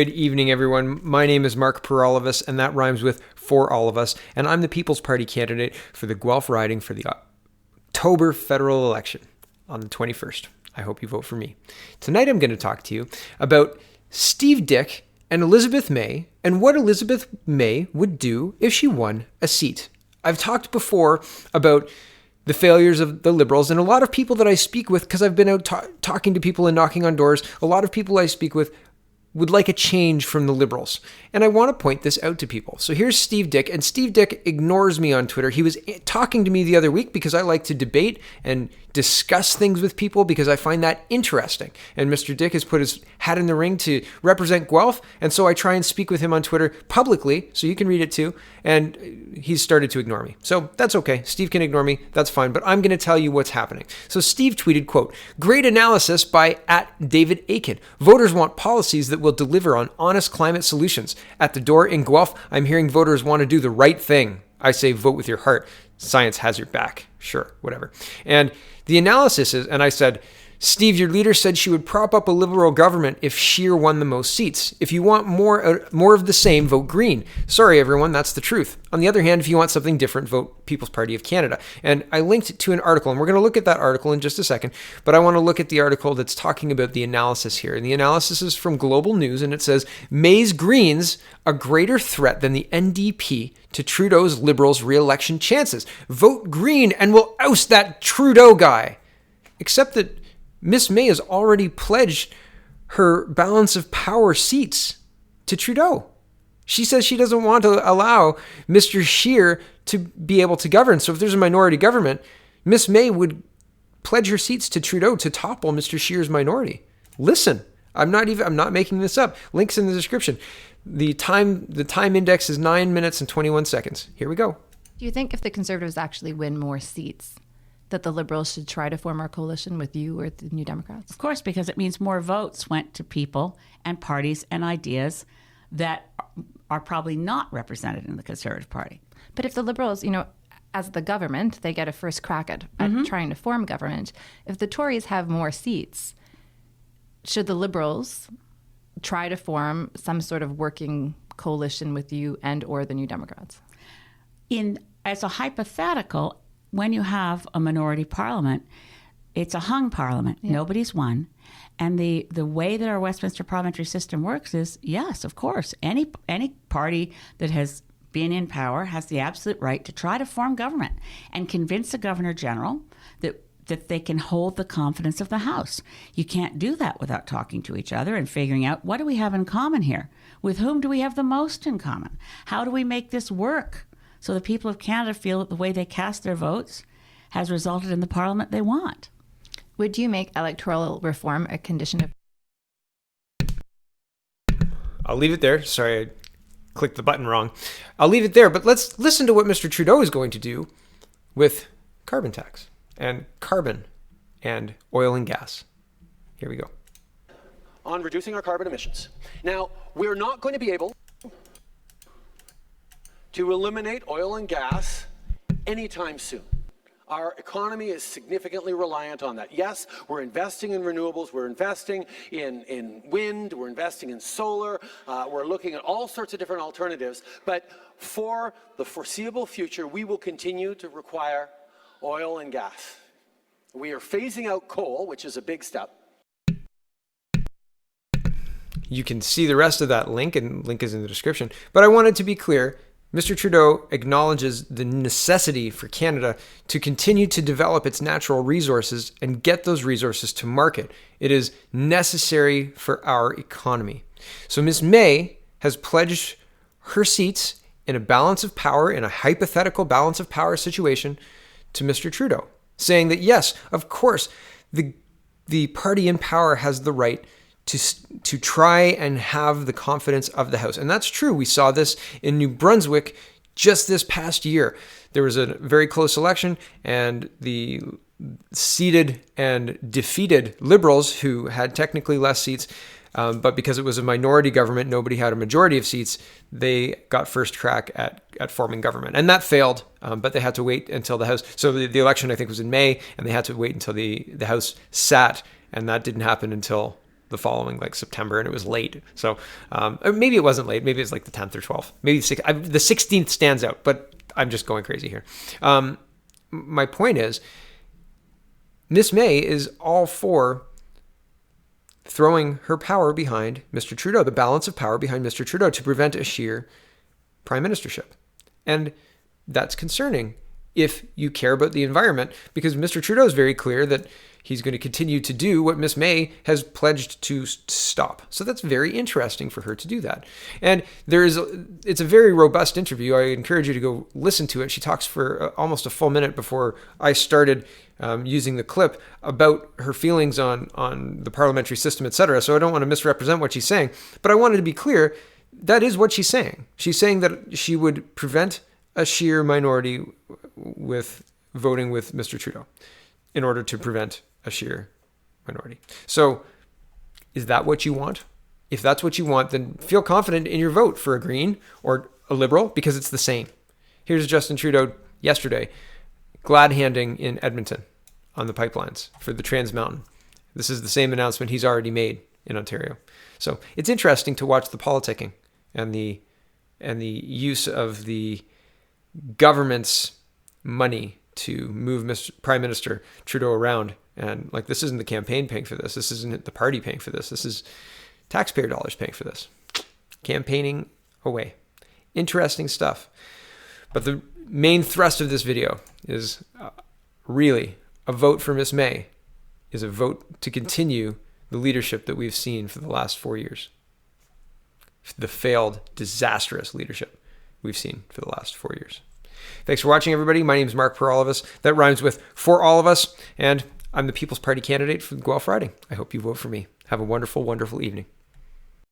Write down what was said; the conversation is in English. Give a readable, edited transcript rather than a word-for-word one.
Good evening, everyone. My name is Mark Peralivas, and that rhymes with For All of Us, and I'm the People's Party candidate for the Guelph riding for the October federal election on the 21st. I hope you vote for me. Tonight I'm going to talk to you about Steve Dick and Elizabeth May and what Elizabeth May would do if she won a seat. I've talked before about the failures of the Liberals, and a lot of people that I speak with, because I've been out talking to people and knocking on doors, a lot of people I speak with would like a change from the Liberals. And I want to point this out to people. So here's Steve Dick, and Steve Dick ignores me on Twitter. He was talking to me the other week because I like to debate and discuss things with people because I find that interesting. And Mr. Dick has put his hat in the ring to represent Guelph, and so I try and speak with him on Twitter publicly, so you can read it too, and he's started to ignore me. So that's okay. Steve can ignore me. That's fine. But I'm going to tell you what's happening. So Steve tweeted, quote, "Great analysis by @David Aiken. Voters want policies that will deliver on honest climate solutions. At the door in Guelph, I'm hearing voters want to do the right thing. I say vote with your heart. Science has your back." Sure, whatever. And the analysis is, and I said, "Steve, your leader said she would prop up a Liberal government if Scheer won the most seats. If you want more of the same, vote Green. Sorry, everyone, that's the truth. On the other hand, if you want something different, vote People's Party of Canada." And I linked to an article, and we're going to look at that article in just a second, but I want to look at the article that's talking about the analysis here. And the analysis is from Global News, and it says, "May's Greens a greater threat than the NDP to Trudeau's Liberals' re-election chances. Vote Green and we'll oust that Trudeau guy." Except that Miss May has already pledged her balance of power seats to Trudeau. She says she doesn't want to allow Mr. Scheer to be able to govern. So if there's a minority government, Miss May would pledge her seats to Trudeau to topple Mr. Scheer's minority. Listen, I'm not making this up. Links in the description. The time index is 9 minutes and 21 seconds. Here we go. Do you think if the Conservatives actually win more seats, that the Liberals should try to form a coalition with you or the New Democrats? Of course, because it means more votes went to people and parties and ideas that are probably not represented in the Conservative Party. But if the Liberals, as the government, they get a first crack at trying to form government, if the Tories have more seats, should the Liberals try to form some sort of working coalition with you and or the New Democrats? As a hypothetical, when you have a minority parliament, it's a hung parliament. Yeah. Nobody's won. And the way that our Westminster parliamentary system works is, yes, of course, any party that has been in power has the absolute right to try to form government and convince the Governor General that they can hold the confidence of the House. You can't do that without talking to each other and figuring out, what do we have in common here? With whom do we have the most in common? How do we make this work so the people of Canada feel that the way they cast their votes has resulted in the parliament they want? Would you make electoral reform a condition of... I'll leave it there. Sorry, I clicked the button wrong. I'll leave it there, but let's listen to what Mr. Trudeau is going to do with carbon tax and carbon and oil and gas. Here we go. On reducing our carbon emissions. Now, we're not going to be able to eliminate oil and gas anytime soon. Our economy is significantly reliant on that. Yes, we're investing in renewables, we're investing in wind, we're investing in solar, we're looking at all sorts of different alternatives, but for the foreseeable future, we will continue to require oil and gas. We are phasing out coal, which is a big step. You can see the rest of that link, and link is in the description. But I wanted to be clear, Mr. Trudeau acknowledges the necessity for Canada to continue to develop its natural resources and get those resources to market. It is necessary for our economy. So Ms. May has pledged her seats in a balance of power, in a hypothetical balance of power situation, to Mr. Trudeau, saying that yes, of course, the party in power has the right to try and have the confidence of the House. And that's true. We saw this in New Brunswick just this past year. There was a very close election, and the seated and defeated Liberals, who had technically less seats, but because it was a minority government, nobody had a majority of seats, they got first crack at forming government. And that failed, but they had to wait until the House. So the election, I think, was in May, and they had to wait until the House sat, and that didn't happen until the following like September, and it was late. So or maybe it wasn't late. Maybe it's like the 10th or 12th. Maybe the 16th stands out, but I'm just going crazy here. My point is, Miss May is all for throwing her power behind Mr. Trudeau, the balance of power behind Mr. Trudeau to prevent a Scheer prime ministership. And that's concerning if you care about the environment, because Mr. Trudeau is very clear that he's going to continue to do what Miss May has pledged to stop. So that's very interesting for her to do that. And it's a very robust interview. I encourage you to go listen to it. She talks for almost a full minute before I started using the clip about her feelings on the parliamentary system, etc. So I don't want to misrepresent what she's saying, but I wanted to be clear. That is what she's saying. She's saying that she would prevent a Scheer minority with voting with Mr. Trudeau in order to prevent a Scheer minority. So is that what you want? If that's what you want, then feel confident in your vote for a Green or a Liberal, because it's the same. Here's Justin Trudeau yesterday, glad handing in Edmonton on the pipelines for the Trans Mountain. This is the same announcement he's already made in Ontario. So it's interesting to watch the politicking and the use of the government's money to move Prime Minister Trudeau around. And like, this isn't the campaign paying for this. This isn't the party paying for this. This is taxpayer dollars paying for this. Campaigning away. Interesting stuff. But the main thrust of this video is really a vote for Miss May is a vote to continue the leadership that we've seen for the last 4 years. The failed, disastrous leadership we've seen for the last 4 years. Thanks for watching, everybody. My name is Mark Per All of Us. That rhymes with For All of Us. And I'm the People's Party candidate for the Guelph riding. I hope you vote for me. Have a wonderful, wonderful evening.